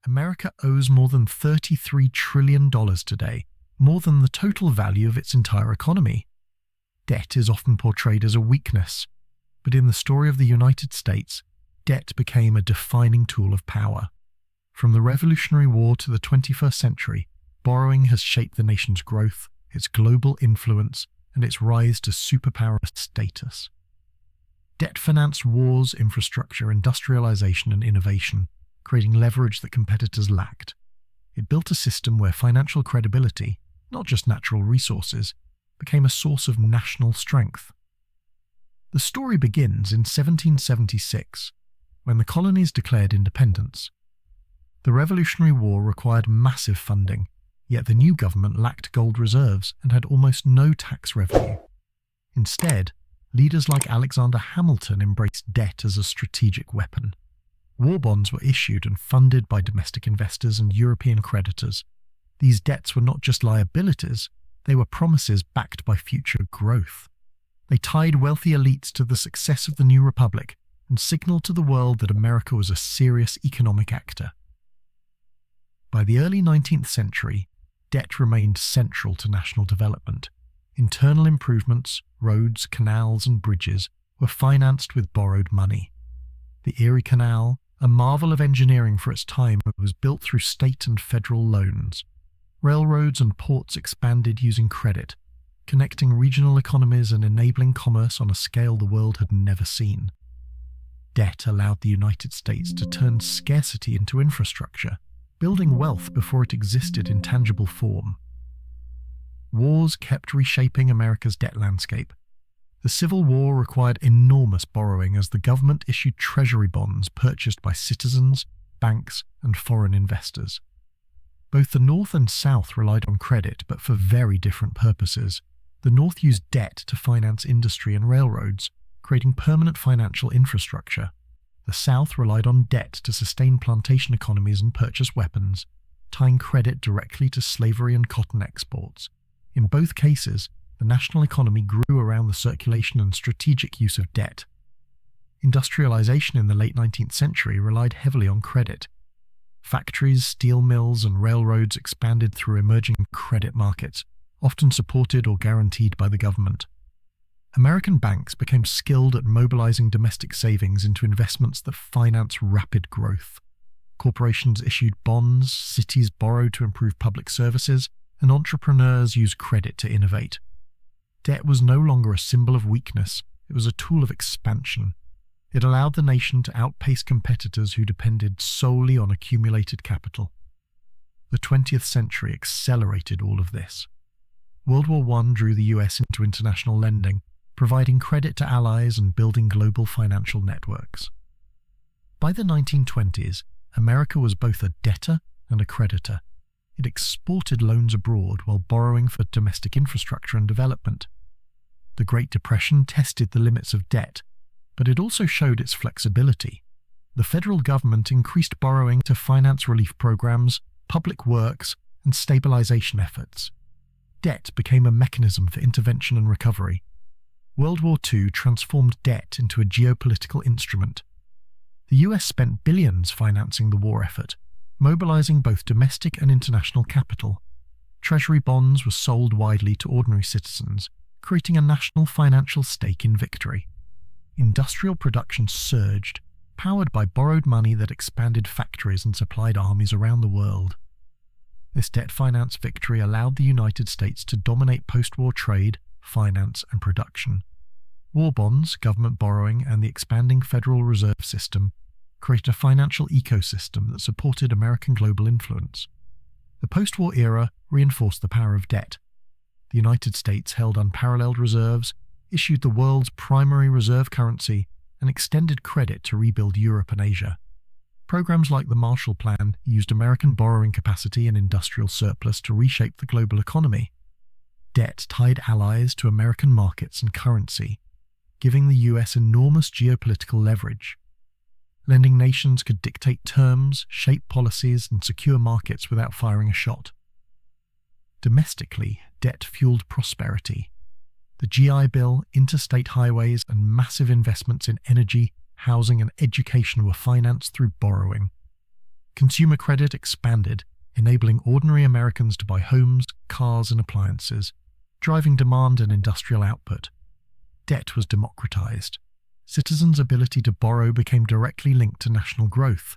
America owes more than $33 trillion today, more than the total value of its entire economy. Debt is often portrayed as a weakness, but in the story of the United States, debt became a defining tool of power. From the Revolutionary War to the 21st century, borrowing has shaped the nation's growth, its global influence, and its rise to superpower status. Debt financed wars, infrastructure, industrialization, and innovation, creating leverage that competitors lacked. It built a system where financial credibility, not just natural resources, became a source of national strength. The story begins in 1776, when the colonies declared independence. The Revolutionary War required massive funding, yet the new government lacked gold reserves and had almost no tax revenue. Instead, leaders like Alexander Hamilton embraced debt as a strategic weapon. War bonds were issued and funded by domestic investors and European creditors. These debts were not just liabilities, they were promises backed by future growth. They tied wealthy elites to the success of the new republic and signaled to the world that America was a serious economic actor. By the early 19th century, debt remained central to national development. Internal improvements, roads, canals, and bridges were financed with borrowed money. The Erie Canal, a marvel of engineering for its time, was built through state and federal loans. Railroads and ports expanded using credit, connecting regional economies and enabling commerce on a scale the world had never seen. Debt allowed the United States to turn scarcity into infrastructure, building wealth before it existed in tangible form. Wars kept reshaping America's debt landscape. The Civil War required enormous borrowing as the government issued Treasury bonds purchased by citizens, banks, and foreign investors. Both the North and South relied on credit, but for very different purposes. The North used debt to finance industry and railroads, creating permanent financial infrastructure. The South relied on debt to sustain plantation economies and purchase weapons, tying credit directly to slavery and cotton exports. In both cases, the national economy grew around the circulation and strategic use of debt. Industrialization in the late 19th century relied heavily on credit. Factories, steel mills, and railroads expanded through emerging credit markets, often supported or guaranteed by the government. American banks became skilled at mobilizing domestic savings into investments that finance rapid growth. Corporations issued bonds, cities borrowed to improve public services, and entrepreneurs used credit to innovate. Debt was no longer a symbol of weakness, it was a tool of expansion. It allowed the nation to outpace competitors who depended solely on accumulated capital. The 20th century accelerated all of this. World War I drew the US into international lending, providing credit to allies and building global financial networks. By the 1920s, America was both a debtor and a creditor. It exported loans abroad while borrowing for domestic infrastructure and development. The Great Depression tested the limits of debt, but it also showed its flexibility. The federal government increased borrowing to finance relief programs, public works, and stabilization efforts. Debt became a mechanism for intervention and recovery. World War II transformed debt into a geopolitical instrument. The US spent billions financing the war effort, mobilizing both domestic and international capital. Treasury bonds were sold widely to ordinary citizens, creating a national financial stake in victory. Industrial production surged, powered by borrowed money that expanded factories and supplied armies around the world. This debt finance victory allowed the United States to dominate post-war trade, finance, and production. War bonds, government borrowing, and the expanding Federal Reserve System created a financial ecosystem that supported American global influence. The post-war era reinforced the power of debt. The United States held unparalleled reserves, issued the world's primary reserve currency, and extended credit to rebuild Europe and Asia. Programs like the Marshall Plan used American borrowing capacity and industrial surplus to reshape the global economy. Debt tied allies to American markets and currency, giving the US enormous geopolitical leverage. Lending nations could dictate terms, shape policies, and secure markets without firing a shot. Domestically, debt fueled prosperity. The GI Bill, interstate highways, and massive investments in energy, housing, and education were financed through borrowing. consumer credit expanded, enabling ordinary Americans to buy homes, cars, and appliances, driving demand and industrial output. Debt was democratized. Citizens' ability to borrow became directly linked to national growth.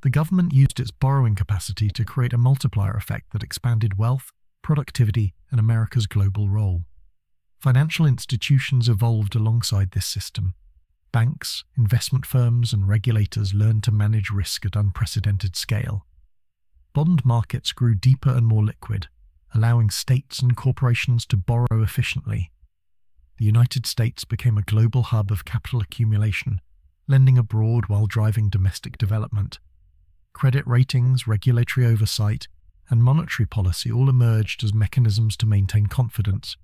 The government used its borrowing capacity to create a multiplier effect that expanded wealth, productivity, and America's global role. Financial institutions evolved alongside this system. Banks, investment firms, and regulators learned to manage risk at unprecedented scale. Bond markets grew deeper and more liquid, allowing states and corporations to borrow efficiently. The United States became a global hub of capital accumulation, lending abroad while driving domestic development. Credit ratings, regulatory oversight, and monetary policy all emerged as mechanisms to maintain confidence,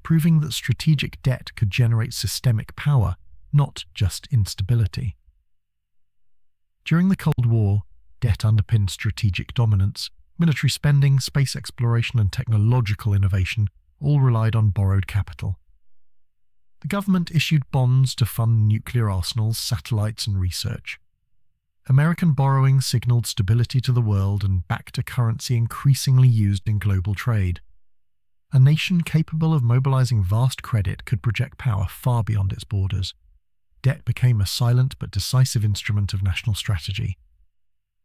proving that strategic debt could generate systemic power, not just instability. During the Cold War, debt underpinned strategic dominance. Military spending, space exploration, and technological innovation all relied on borrowed capital. The government issued bonds to fund nuclear arsenals, satellites, and research. American borrowing signaled stability to the world and backed a currency increasingly used in global trade. A nation capable of mobilizing vast credit could project power far beyond its borders. Debt became a silent but decisive instrument of national strategy.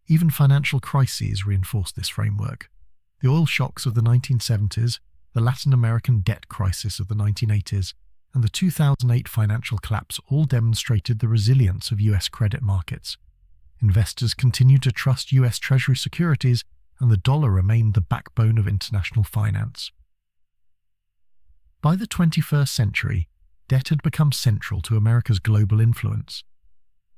Even financial crises reinforced this framework. The oil shocks of the 1970s, the Latin American debt crisis of the 1980s, and the 2008 financial collapse all demonstrated the resilience of U.S. credit markets. Investors continued to trust U.S. Treasury securities, and the dollar remained the backbone of international finance. By the 21st century, debt had become central to America's global influence.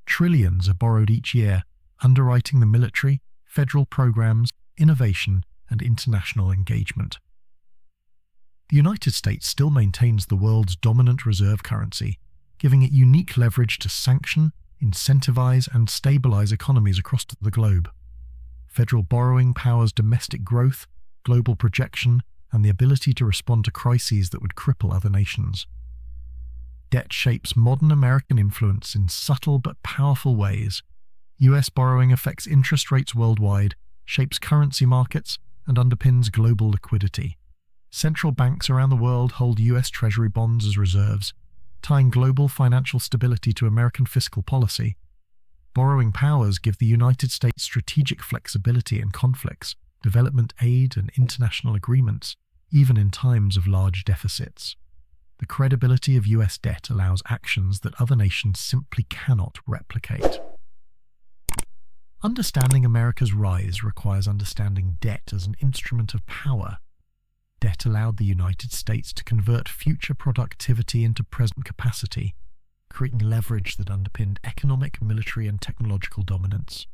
Trillions are borrowed each year, underwriting the military, federal programs, innovation, and international engagement. The United States still maintains the world's dominant reserve currency, giving it unique leverage to sanction, incentivize, and stabilize economies across the globe. Federal borrowing powers domestic growth, global projection, and the ability to respond to crises that would cripple other nations. Debt shapes modern American influence in subtle but powerful ways. U.S. borrowing affects interest rates worldwide, shapes currency markets, and underpins global liquidity. Central banks around the world hold U.S. Treasury bonds as reserves, tying global financial stability to American fiscal policy. Borrowing powers give the United States strategic flexibility in conflicts, development aid, and international agreements, even in times of large deficits. The credibility of U.S. debt allows actions that other nations simply cannot replicate. Understanding America's rise requires understanding debt as an instrument of power. Debt allowed the United States to convert future productivity into present capacity, creating leverage that underpinned economic, military, and technological dominance.